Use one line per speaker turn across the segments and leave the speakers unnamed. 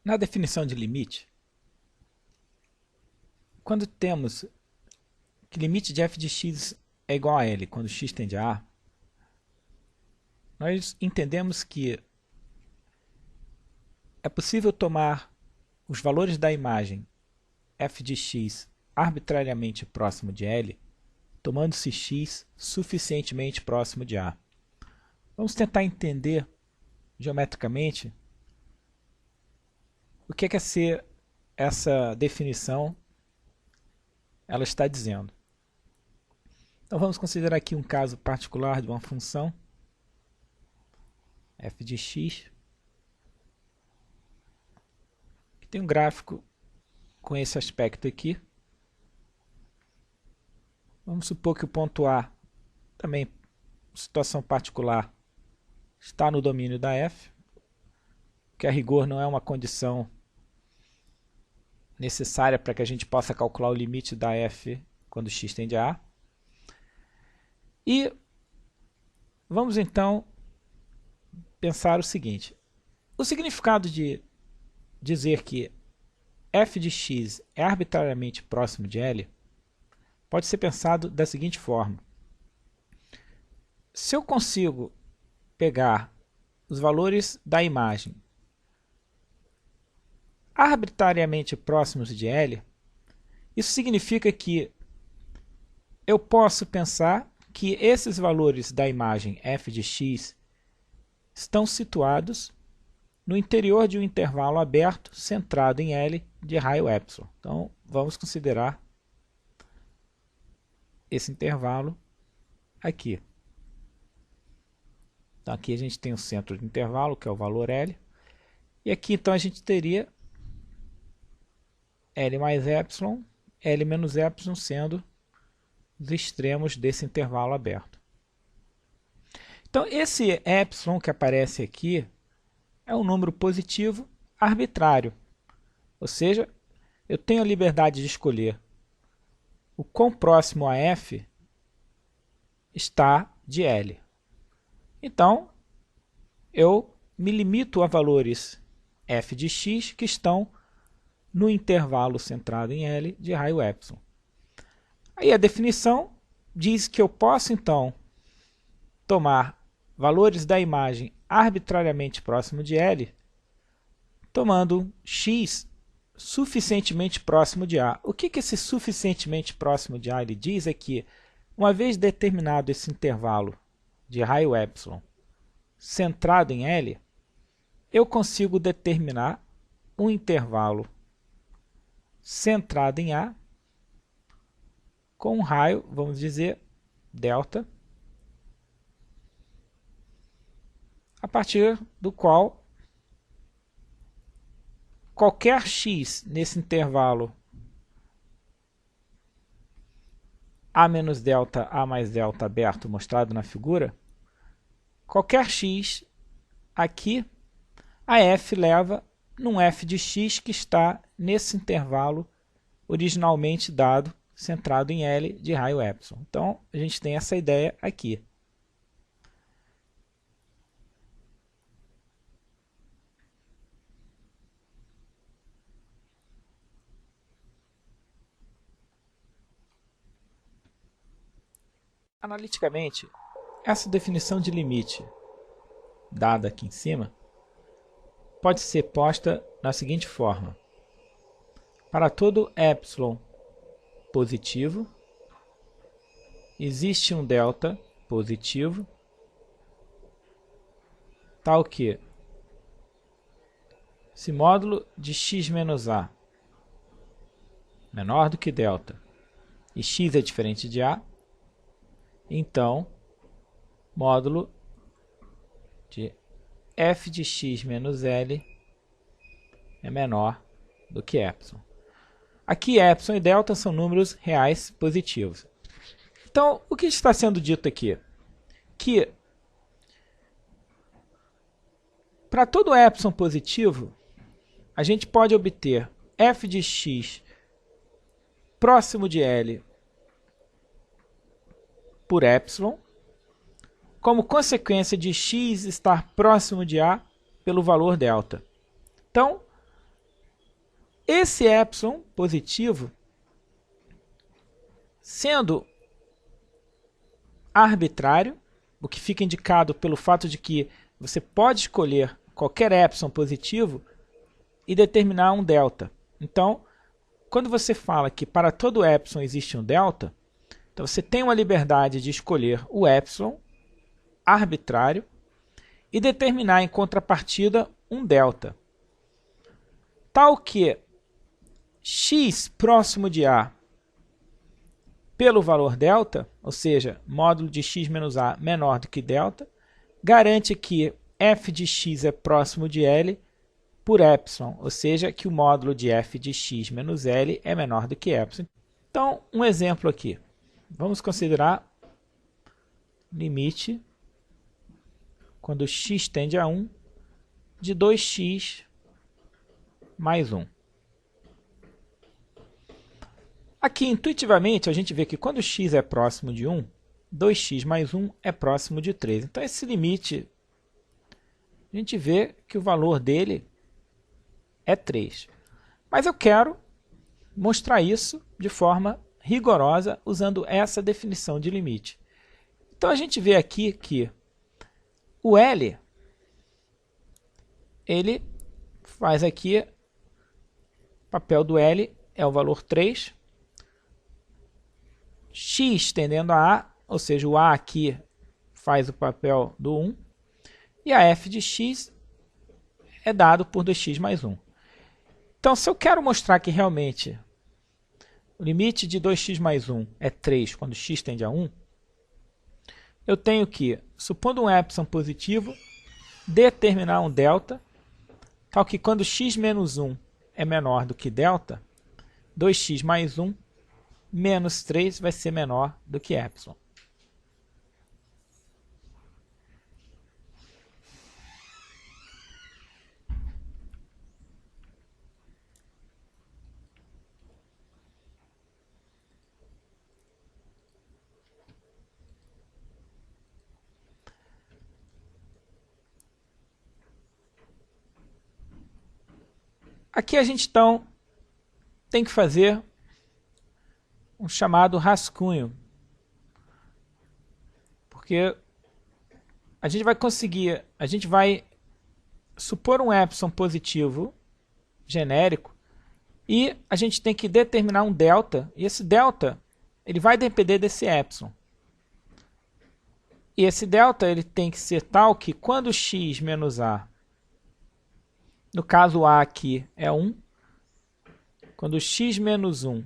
Na definição de limite, quando temos que limite de f de x é igual a L, quando x tende a A, nós entendemos que é possível tomar os valores da imagem f de x arbitrariamente próximo de L, tomando-se x suficientemente próximo de A. Vamos tentar entender geometricamente o que quer ser essa definição ela está dizendo. Então vamos considerar aqui um caso particular de uma função f de x que tem um gráfico com esse aspecto aqui. Vamos supor que o ponto A, também situação particular, está no domínio da f, que a rigor não é uma condição necessária para que a gente possa calcular o limite da f quando x tende a A. E vamos então pensar o seguinte: o significado de dizer que f de x é arbitrariamente próximo de L pode ser pensado da seguinte forma. Se eu consigo pegar os valores da imagem arbitrariamente próximos de L, isso significa que eu posso pensar que esses valores da imagem f de x estão situados no interior de um intervalo aberto centrado em L de raio epsilon. Então, vamos considerar esse intervalo aqui. Então, aqui a gente tem o centro do intervalo, que é o valor L. E aqui, então, a gente teria L mais epsilon, L menos epsilon sendo os extremos desse intervalo aberto. Então, esse epsilon que aparece aqui é um número positivo arbitrário. Ou seja, eu tenho a liberdade de escolher o quão próximo a f está de L. Então, eu me limito a valores f de x que estão no intervalo centrado em L de raio epsilon. Aí a definição diz que eu posso, então, tomar valores da imagem arbitrariamente próximo de L, tomando x suficientemente próximo de A. O que esse suficientemente próximo de A ele diz é que, uma vez determinado esse intervalo de raio epsilon centrado em L, eu consigo determinar um intervalo centrado em A com um raio, vamos dizer, delta, a partir do qual qualquer x nesse intervalo A menos delta, A mais delta aberto mostrado na figura, qualquer x aqui, a f leva num f de x que está nesse intervalo originalmente dado, centrado em L de raio epsilon. Então, a gente tem essa ideia aqui. Analiticamente, essa definição de limite, dada aqui em cima, pode ser posta da seguinte forma. Para todo epsilon positivo, existe um delta positivo, tal que, se módulo de x menos a menor do que delta e x é diferente de a, então, módulo de f de x menos L é menor do que epsilon. Aqui, epsilon e delta são números reais positivos. Então, o que está sendo dito aqui? Que, para todo epsilon positivo, a gente pode obter f de x próximo de L por epsilon, como consequência de x estar próximo de A pelo valor delta. Então, esse epsilon positivo, sendo arbitrário, o que fica indicado pelo fato de que você pode escolher qualquer epsilon positivo e determinar um delta. Então, quando você fala que para todo epsilon existe um delta, então você tem uma liberdade de escolher o epsilon arbitrário e determinar em contrapartida um delta, tal que x próximo de A pelo valor delta, ou seja, módulo de x menos A menor do que delta, garante que f de x é próximo de L por epsilon, ou seja, que o módulo de f de x menos L é menor do que epsilon. Então, um exemplo aqui. Vamos considerar limite, quando x tende a 1, de 2x mais 1. Aqui, intuitivamente, a gente vê que quando x é próximo de 1, 2x mais 1 é próximo de 3. Então, esse limite, a gente vê que o valor dele é 3. Mas eu quero mostrar isso de forma rigorosa usando essa definição de limite. Então, a gente vê aqui que o L, ele faz aqui, o papel do L é o valor 3, x tendendo a A, ou seja, o A aqui faz o papel do 1, e a f de x é dado por 2x mais 1. Então, se eu quero mostrar que realmente o limite de 2x mais 1 é 3 quando x tende a 1, eu tenho que, supondo um epsilon positivo, determinar um delta, tal que quando x menos 1 é menor do que delta, 2x mais 1 menos 3 vai ser menor do que epsilon. Aqui a gente então tem que fazer um chamado rascunho, porque a gente vai supor um epsilon positivo genérico e a gente tem que determinar um delta, e esse delta ele vai depender desse epsilon. E esse delta ele tem que ser tal que quando x menos A, no caso A aqui é 1, quando x menos 1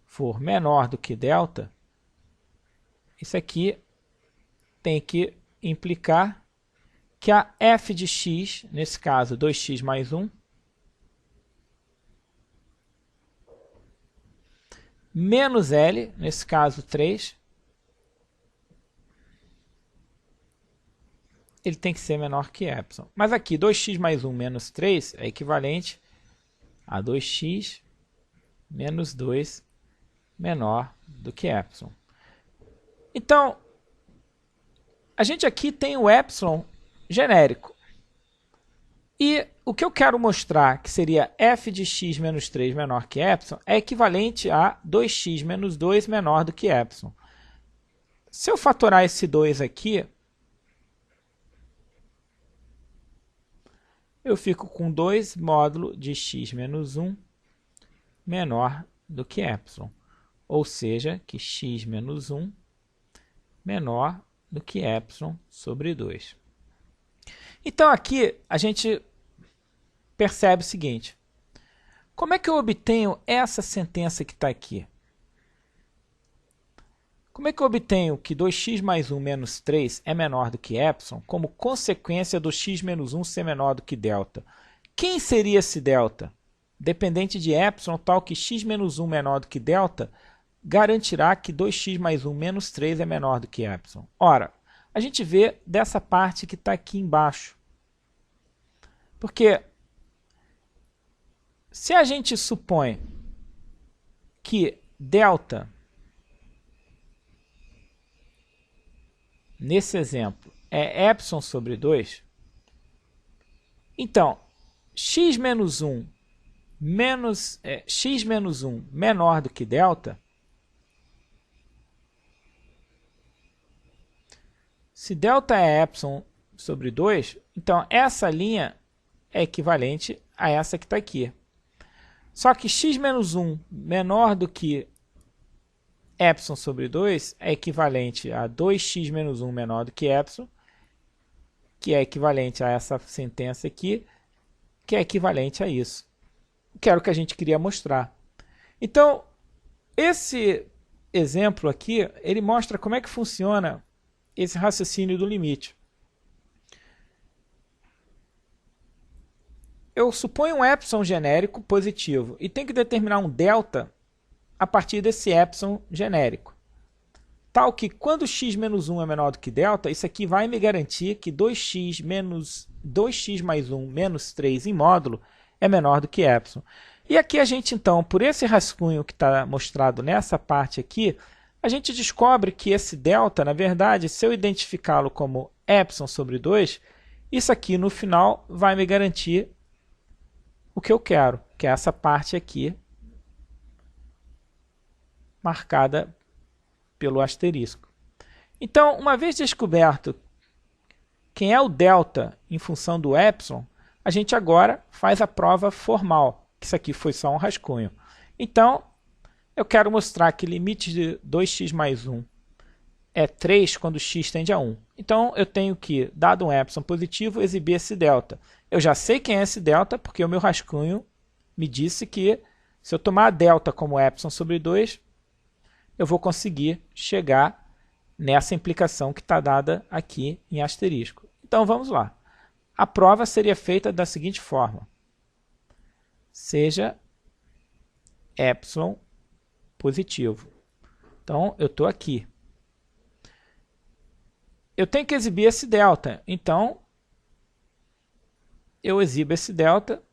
for menor do que delta, isso aqui tem que implicar que a f de x, nesse caso 2x mais 1, menos L, nesse caso 3, ele tem que ser menor que epsilon. Mas aqui 2x mais 1 menos 3 é equivalente a 2x menos 2 menor do que epsilon. Então, a gente aqui tem o epsilon genérico. E o que eu quero mostrar, que seria f de x menos 3 menor que epsilon, é equivalente a 2x menos 2 menor do que epsilon. Se eu fatorar esse 2 aqui, eu fico com 2 módulo de x menos 1 menor do que epsilon. Ou seja, que x menos 1 menor do que epsilon sobre 2. Então, aqui a gente percebe o seguinte. Como é que eu obtenho essa sentença que está aqui? Como é que eu obtenho que 2x mais 1 menos 3 é menor do que epsilon como consequência do x menos 1 ser menor do que delta? Quem seria esse delta? Dependente de epsilon, tal que x menos 1 menor do que delta garantirá que 2x mais 1 menos 3 é menor do que epsilon. Ora, a gente vê dessa parte que está aqui embaixo. Porque se a gente supõe que delta, nesse exemplo, é epsilon sobre 2, então, x menos 1 x menos 1 menor do que delta, se delta é epsilon sobre 2, então essa linha é equivalente a essa que está aqui. Só que x menos 1 menor do que epsilon sobre 2 é equivalente a 2x menos 1 menor do que epsilon, que é equivalente a essa sentença aqui, que é equivalente a isso. Que era o que a gente queria mostrar. Então, esse exemplo aqui, ele mostra como é que funciona esse raciocínio do limite. Eu suponho um epsilon genérico positivo e tenho que determinar um delta a partir desse epsilon genérico. Tal que quando x menos 1 é menor do que delta, isso aqui vai me garantir que 2x mais 1 menos 3 em módulo é menor do que epsilon. E aqui a gente, então, por esse rascunho que está mostrado nessa parte aqui, a gente descobre que esse delta, na verdade, se eu identificá-lo como epsilon sobre 2, isso aqui no final vai me garantir o que eu quero, que é essa parte aqui, marcada pelo asterisco. Então, uma vez descoberto quem é o delta em função do epsilon, a gente agora faz a prova formal, que isso aqui foi só um rascunho. Então, eu quero mostrar que limite de 2x mais 1 é 3 quando x tende a 1. Então, eu tenho que, dado um epsilon positivo, exibir esse delta. Eu já sei quem é esse delta, porque o meu rascunho me disse que, se eu tomar a delta como epsilon sobre 2, eu vou conseguir chegar nessa implicação que está dada aqui em asterisco. Então, vamos lá. A prova seria feita da seguinte forma. Seja epsilon positivo. Então, eu estou aqui. Eu tenho que exibir esse delta. Então, eu exibo esse delta.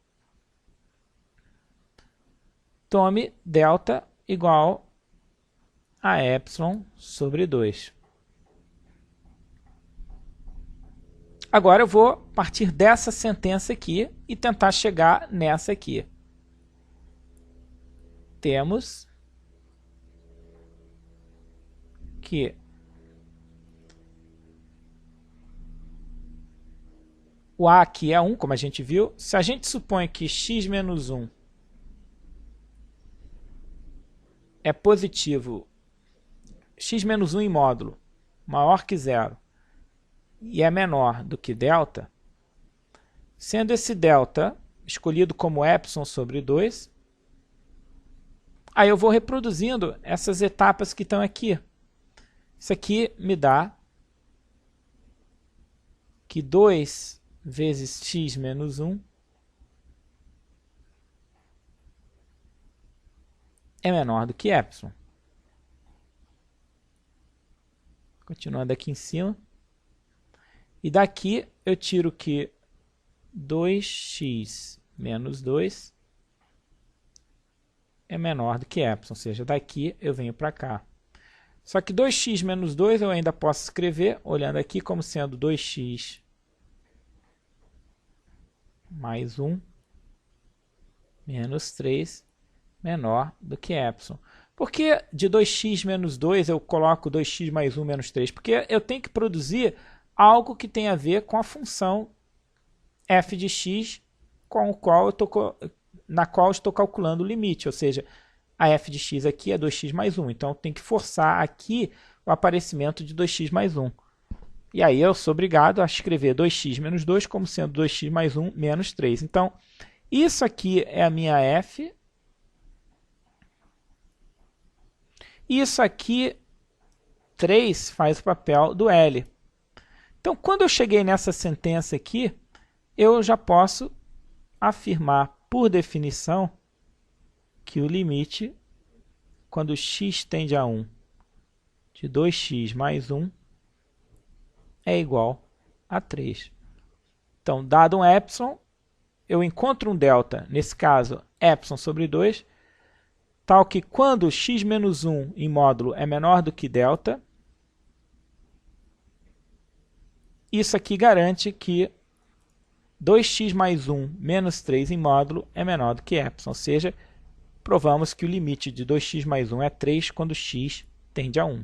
Tome delta igual a epsilon sobre 2. Agora eu vou partir dessa sentença aqui e tentar chegar nessa aqui. Temos que o A aqui é 1, como a gente viu. Se a gente supõe que x menos 1 é positivo, x menos 1 em módulo maior que 0 e é menor do que delta, sendo esse delta escolhido como epsilon sobre 2, aí eu vou reproduzindo essas etapas que estão aqui. Isso aqui me dá que 2 vezes x menos 1 é menor do que epsilon. Continuando aqui em cima. E daqui eu tiro que 2x menos 2 é menor do que epsilon, ou seja, daqui eu venho para cá. Só que 2x menos 2 eu ainda posso escrever, olhando aqui, como sendo 2x mais 1 menos 3 menor do que epsilon. Por que de 2x menos 2 eu coloco 2x mais 1 menos 3? Porque eu tenho que produzir algo que tem a ver com a função f de x na qual eu estou calculando o limite, ou seja, a f de x aqui é 2x mais 1, então eu tenho que forçar aqui o aparecimento de 2x mais 1. E aí eu sou obrigado a escrever 2x menos 2 como sendo 2x mais 1 menos 3. Então, isso aqui é a minha f. Isso aqui, 3, faz o papel do L. Então, quando eu cheguei nessa sentença aqui, eu já posso afirmar, por definição, que o limite, quando x tende a 1, de 2x mais 1, é igual a 3. Então, dado um epsilon, eu encontro um delta, nesse caso, epsilon sobre 2, tal que quando x menos 1 em módulo é menor do que delta, isso aqui garante que 2x mais 1 menos 3 em módulo é menor do que ε, ou seja, provamos que o limite de 2x mais 1 é 3 quando x tende a 1.